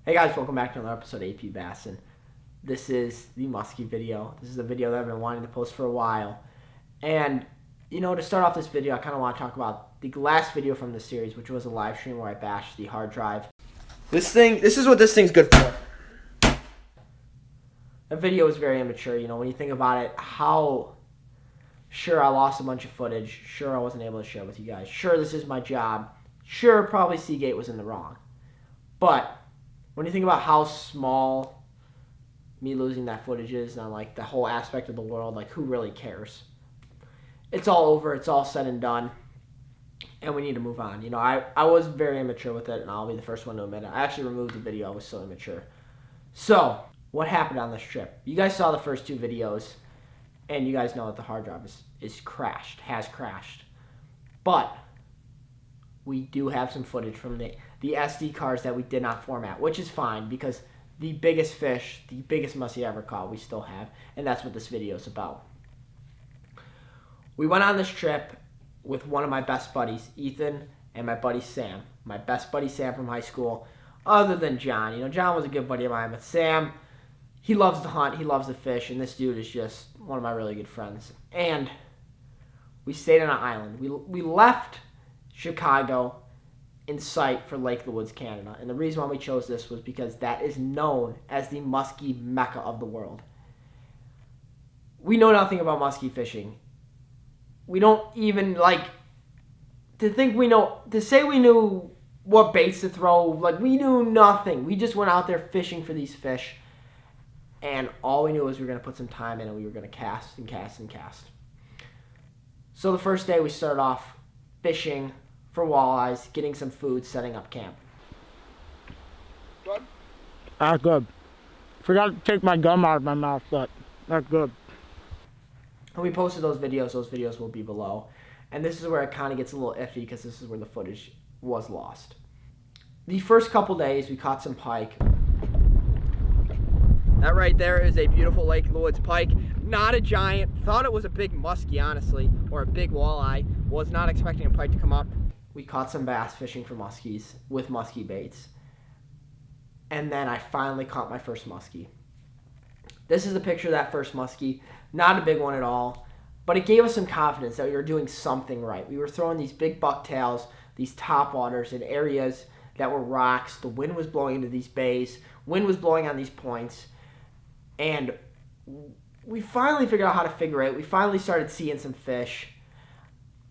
Hey guys, welcome back to another episode of AP Bass, and this is the musky video. This is a video that I've been wanting to post for a while. And, to start off this video, I kind of want to talk about the last video from the series, which was a live stream where I bashed the hard drive. This is what this thing's good for. That video was very immature, when you think about it, how sure I lost a bunch of footage, sure I wasn't able to share with you guys, sure this is my job, sure probably Seagate was in the wrong. But when you think about how small me losing that footage is on like the whole aspect of the world, like who really cares? It's all over, it's all said and done, and we need to move on. I was very immature with it, and I'll be the first one to admit it. I actually removed the video, I was so immature. So, what happened on this trip? You guys saw the first two videos, and you guys know that the hard drive is crashed, has crashed. But we do have some footage from the SD cards that we did not format, which is fine because the biggest fish, the biggest muskie I ever caught, we still have, and that's what this video is about. We went on this trip with one of my best buddies, Ethan, and my buddy Sam. My best buddy Sam from high school, other than John. John was a good buddy of mine, but Sam, he loves to hunt, he loves to fish, and this dude is just one of my really good friends. And we stayed on an island. We left Chicago in sight for Lake of the Woods, Canada. And the reason why we chose this was because that is known as the muskie mecca of the world. We know nothing about muskie fishing. We don't even, to say we knew what baits to throw, we knew nothing. We just went out there fishing for these fish, and all we knew was we were going to put some time in and we were going to cast and cast and cast. So the first day we started off fishing for walleyes, getting some food, setting up camp. Good? Good. Forgot to take my gum out of my mouth, but that's good. And we posted those videos will be below. And this is where it kind of gets a little iffy because this is where the footage was lost. The first couple days we caught some pike. That right there is a beautiful Lake of the Woods pike. Not a giant. Thought it was a big muskie, honestly, or a big walleye. Was not expecting a pike to come up. We caught some bass fishing for muskies with muskie baits. And then I finally caught my first muskie. This is a picture of that first muskie. Not a big one at all, but it gave us some confidence that we were doing something right. We were throwing these big bucktails, these topwaters in areas that were rocks. The wind was blowing into these bays. Wind was blowing on these points. And we finally figured out how to figure it. We finally started seeing some fish.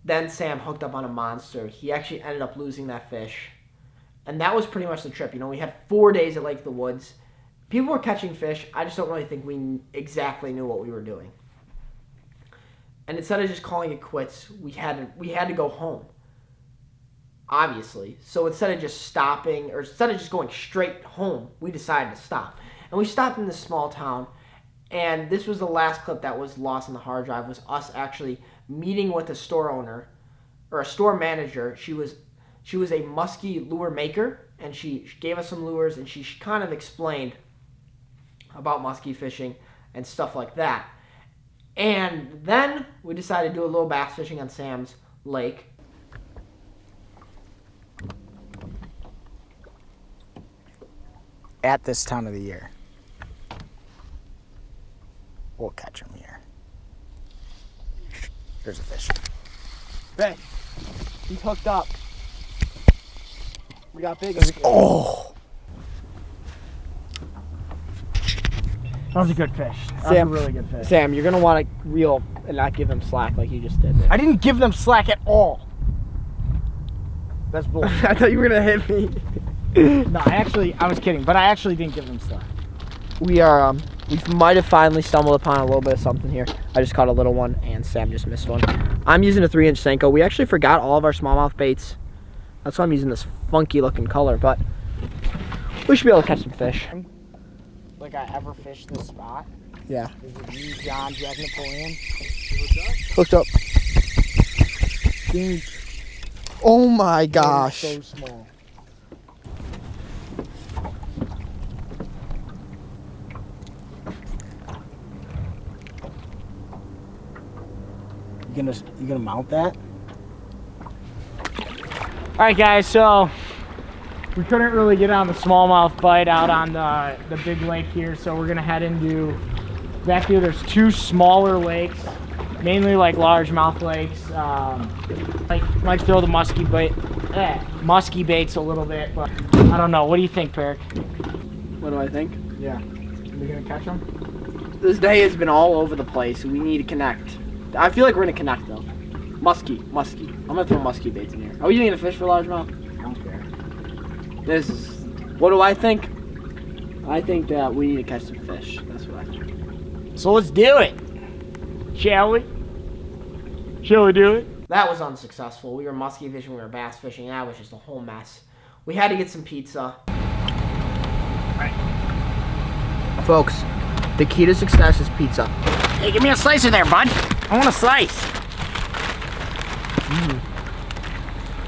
Then Sam hooked up on a monster. He actually ended up losing that fish. And that was pretty much the trip. We had 4 days at Lake of the Woods. People were catching fish. I just don't really think we exactly knew what we were doing. And instead of just calling it quits, we had to go home. Obviously. So instead of just stopping, or instead of just going straight home, we decided to stop. And we stopped in this small town. And this was the last clip that was lost on the hard drive, was us actually meeting with a store owner, or a store manager. She was a muskie lure maker, and she gave us some lures, and she kind of explained about muskie fishing and stuff like that. And then we decided to do a little bass fishing on Sam's lake. At this time of the year, we'll catch them here. There's a fish. Hey, he's hooked up. We got big. Oh! That was a good fish. That was a really good fish. Sam, you're going to want to reel and not give them slack like you just did there. I didn't give them slack at all. That's bullshit. I thought you were going to hit me. No, I was kidding, but I actually didn't give them slack. We might have finally stumbled upon a little bit of something here. I just caught a little one, and Sam just missed one. I'm using a 3-inch Senko. We actually forgot all of our smallmouth baits. That's why I'm using this funky-looking color, but we should be able to catch some fish. Like I ever fished this spot? Yeah. Is it you, John, Jack Napoleon? Hooked up. Dude, Oh my gosh. so small. You gonna mount that? All right, guys. So we couldn't really get on the smallmouth bite out on the big lake here, so we're gonna head into back here. There's 2 smaller lakes, mainly like largemouth lakes. Might throw the musky baits a little bit, but I don't know. What do you think, Peric? What do I think? Yeah, are we gonna catch them? This day has been all over the place. We need to connect. I feel like we're gonna connect though. Musky. I'm gonna throw musky baits in here. Are you gonna fish for largemouth? I don't care. This is. What do I think? I think that we need to catch some fish. That's what I think. So let's do it. Shall we? Shall we do it? That was unsuccessful. We were musky fishing, we were bass fishing. That was just a whole mess. We had to get some pizza. Right. Folks, the key to success is pizza. Hey, give me a slicer there, bud. I want a slice.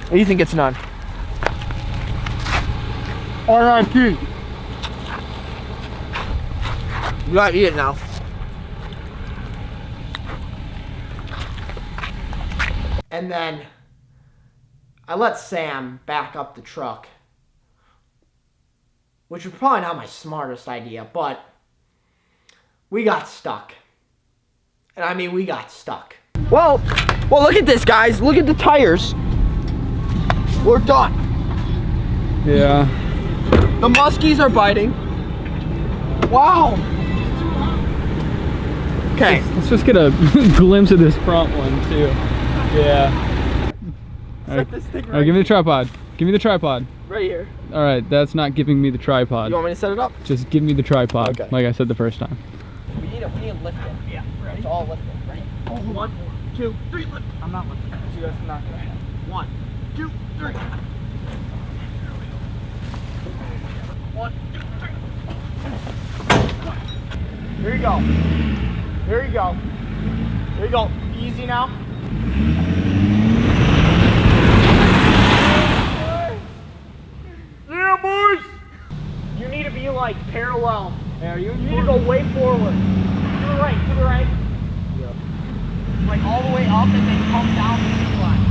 What do you think it's none? R.I.P. You gotta eat it now. And then I let Sam back up the truck, which was probably not my smartest idea, but we got stuck. And I mean, we got stuck. Well, look at this, guys. Look at the tires. We're done. Yeah. The muskies are biting. Wow. Okay. Let's just get a glimpse of this front one too. Yeah. All right. This thing All right, give me the tripod. Give me the tripod. right here. All right, that's not giving me the tripod. You want me to set it up? Just give me the tripod, Okay. like I said the first time. We need to lift it. Yeah, right. It's all lifted. Ready? 1, 2, 3, lift. I'm not looking. See, that's not gonna happen. 1, 2, 3. 1, 2, 3. Here you go. Here you go. Here you go. Easy now. Yeah, boys! You need to be like parallel. Yeah, You need to go way forward. To the right, to the right. Yeah. Like all the way up and then come down the tree line.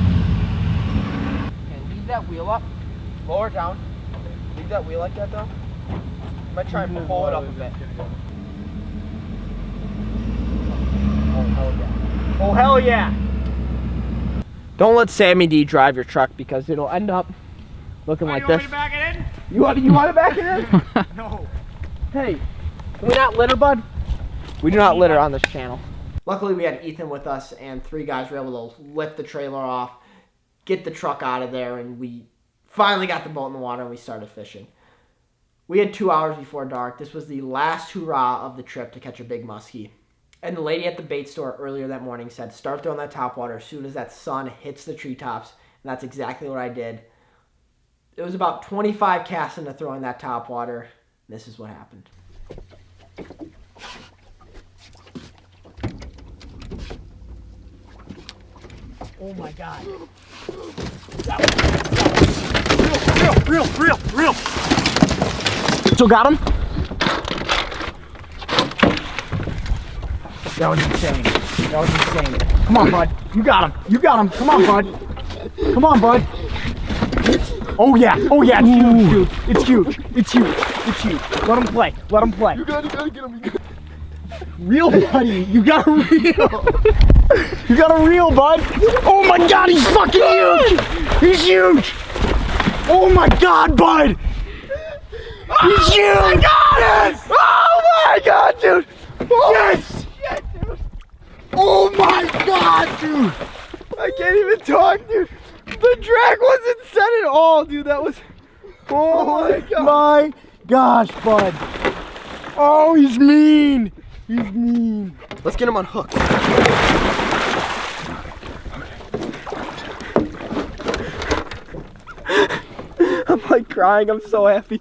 Okay, leave that wheel up. Lower it down. Leave that wheel like that though. I'm gonna try and pull it up a bit. Oh, hell yeah. Oh, hell yeah. Don't let Sammy D drive your truck because it'll end up looking like this. You want me to back it in? You want to back it in? No. Hey, can we not litter, bud? We do not litter on this channel. Luckily, we had Ethan with us, and 3 guys were able to lift the trailer off, get the truck out of there, and we finally got the boat in the water and we started fishing. We had 2 hours before dark. This was the last hurrah of the trip to catch a big muskie. And the lady at the bait store earlier that morning said, start throwing that topwater as soon as that sun hits the treetops. And that's exactly what I did. It was about 25 casts into throwing that topwater. This is what happened. Oh my God. Real. Still got him? That was insane. Come on, bud. You got him. Come on, bud. Oh yeah, it's huge, dude. It's huge. Let him play. You gotta get him. Reel, buddy. You got a reel, bud. Oh my God, he's fucking huge. He's huge. Oh my God, bud. He's huge. I got it. Oh my God, dude. Yes. Shit, dude. Oh my God, dude. I can't even talk, dude. The drag wasn't set at all, dude. That was... Oh my God. My gosh, bud. Oh, he's mean. Let's get him on hook. I'm like crying. I'm so happy.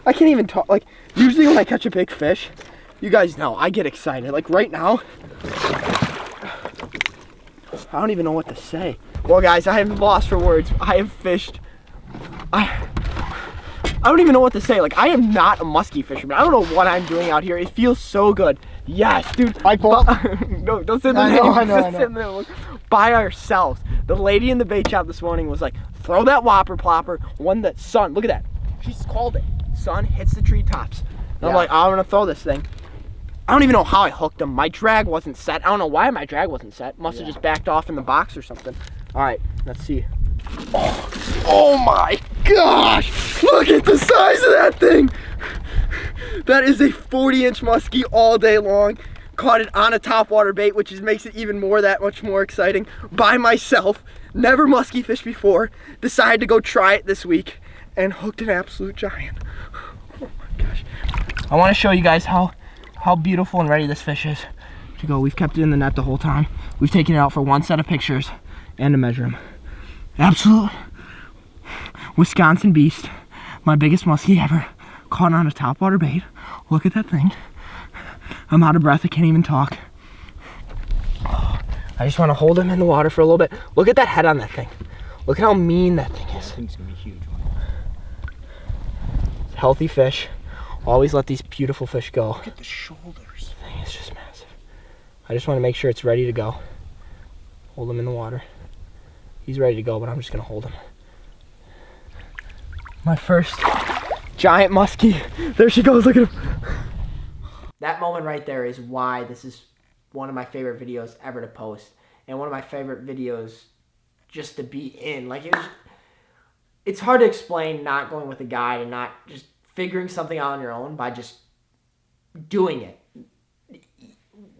I can't even talk. Like, usually when I catch a big fish, you guys know, I get excited. Like right now, I don't even know what to say. Well, guys, I am lost for words. I have fished. I don't even know what to say. Like, I am not a musky fisherman. I don't know what I'm doing out here. It feels so good. Yes, dude. Mike Paul? No, don't say the name. I know. Sit in there, by ourselves. The lady in the bait shop this morning was like, throw that whopper plopper when the sun, look at that, She's called it. Sun hits the treetops. And I'm Yeah. like, I'm gonna throw this thing. I don't even know how I hooked him. My drag wasn't set. I don't know why my drag wasn't set. Must have just backed off in the box or something. All right, let's see. Oh my gosh! Look at the size of that thing! That is a 40-inch muskie all day long. Caught it on a topwater bait, which makes it even that much more exciting. By myself, never muskie fished before. Decided to go try it this week and hooked an absolute giant. Oh my gosh! I want to show you guys how beautiful and ready this fish is to go. We've kept it in the net the whole time. We've taken it out for one set of pictures and to measure him. Absolute Wisconsin beast. My biggest muskie ever. Caught on a topwater bait. Look at that thing. I'm out of breath. I can't even talk. I just want to hold him in the water for a little bit. Look at that head on that thing. Look at how mean that thing is. That thing's gonna be huge. Healthy fish. Always let these beautiful fish go. Look at the shoulders. This thing is just massive. I just want to make sure it's ready to go. Hold him in the water. He's ready to go, but I'm just gonna hold him. My first giant muskie. There she goes, look at him. That moment right there is why this is one of my favorite videos ever to post. And one of my favorite videos just to be in. Like, it's hard to explain not going with a guide and not just figuring something out on your own by just doing it.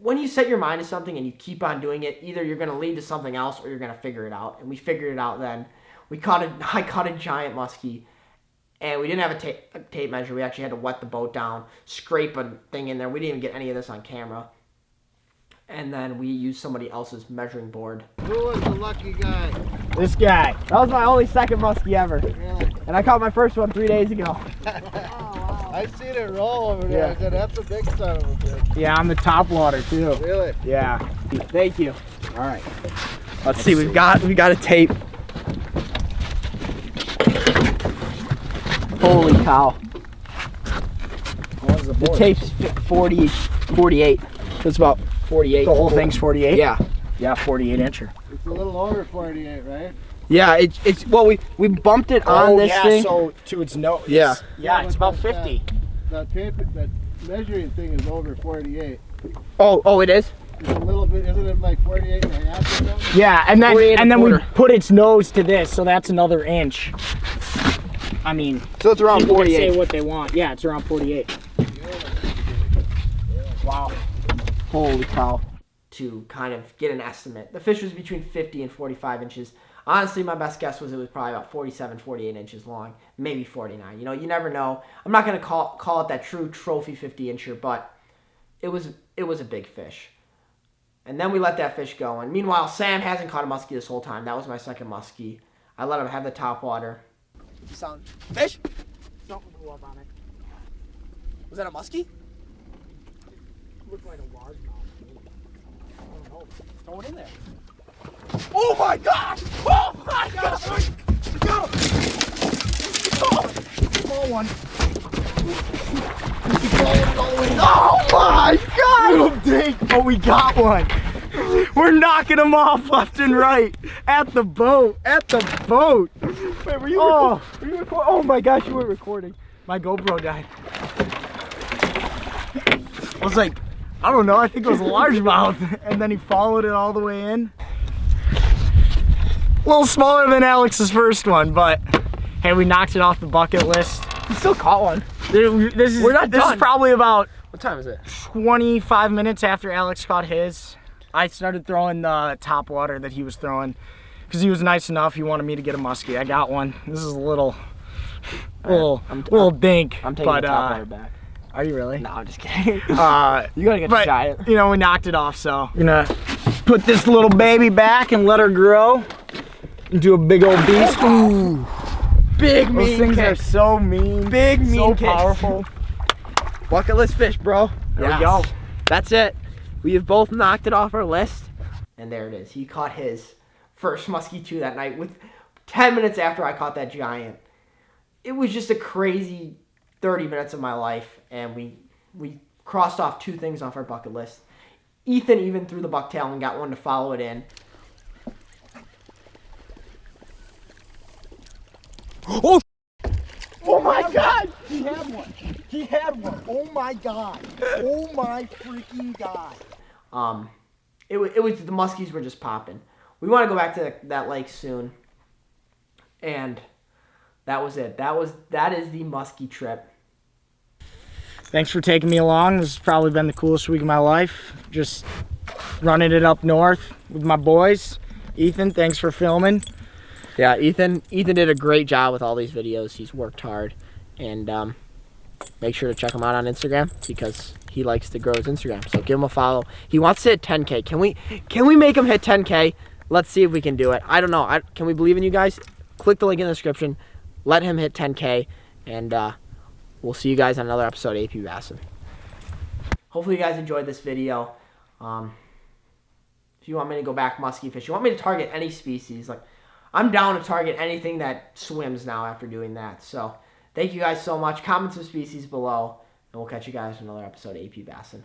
When you set your mind to something and you keep on doing it, either you're going to lead to something else or you're going to figure it out. And we figured it out then. I caught a giant muskie, and we didn't have a tape measure. We actually had to wet the boat down, scrape a thing in there. We didn't even get any of this on camera. And then we used somebody else's measuring board. Who was the lucky guy? This guy. That was my only second muskie ever. Really? And I caught my first one 3 days ago. I seen it roll over there. Yeah. I said, that's a big son of a bitch. Yeah, on the top water too. Really? Yeah. Thank you. All right. Let's see. We've got a tape. Holy cow. What was the The board? tape's 48. It's about 48. The whole thing's 48? Yeah. Yeah, 48 incher. It's a little over 48, right? Yeah. It's well, we bumped it on this thing. so to its nose. Yeah. Yeah, it's about but 50. That tape, that measuring thing is over 48. Oh, it is. It's a little bit, isn't it like 48 and a half or something? Yeah, and 48 then and a we quarter. put its nose to this, so that's another inch. I mean, So it's around people can 48. say what they want. Yeah, it's around 48. Wow. Holy cow. To kind of get an estimate. The fish was between 50 and 45 inches. Honestly, my best guess was it was probably about 47, 48 inches long, maybe 49. You know, you never know. I'm not going to call it that true trophy 50-incher, but it was a big fish. And then we let that fish go. And meanwhile, Sam hasn't caught a muskie this whole time. That was my second muskie. I let him have the top water. Sound fish? Something blew up on it. Was that a muskie? Looked like a largemouth. I don't know. Throw it in there. Oh my gosh! Oh my gosh! Go! Small one. Oh my god! Dang. Oh, we got one. We're knocking them off left and right at the boat. At the boat. Wait, were you Oh. recording? Oh my gosh, you were recording. My GoPro died. I was like, I don't know, I think it was a largemouth. And then he followed it all the way in. A little smaller than Alex's first one, but hey, we knocked it off the bucket list. You still caught one. This is, We're not this done. is probably about What time is it? 25 minutes after Alex caught his. I started throwing the top water that he was throwing because he was nice enough. He wanted me to get a muskie. I got one. This is a little dink. I'm taking but, the top water back. Are you really? No, I'm just kidding. You gotta get the giant. You know, we knocked it off, so we're gonna put this little baby back and let her grow into a big old beast. Ooh, Big those mean things are kicks. so mean, Big mean so kicks. powerful. Bucket list fish, bro. There we go. That's it. We have both knocked it off our list. And there it is. He caught his first muskie too that night with 10 minutes after I caught that giant. It was just a crazy 30 minutes of my life, and we crossed off 2 things off our bucket list. Ethan even threw the bucktail and got one to follow it in. Oh! Oh my god! He had one. Oh my God. Oh my freaking God. It was the muskies were just popping. We want to go back to that lake soon. And that was it. That is the muskie trip. Thanks for taking me along. This has probably been the coolest week of my life. Just running it up north with my boys. Ethan, thanks for filming. Yeah, Ethan did a great job with all these videos. He's worked hard. And make sure to check him out on Instagram because he likes to grow his Instagram. So give him a follow. He wants to hit 10K. Can we make him hit 10K? Let's see if we can do it. I don't know. Can we believe in you guys? Click the link in the description. Let him hit 10K. And we'll see you guys on another episode of AP Bassin. Hopefully you guys enjoyed this video. If you want me to go back musky fish, you want me to target any species, like I'm down to target anything that swims now after doing that. So thank you guys so much. Comment some species below, and we'll catch you guys in another episode of AP Bassin.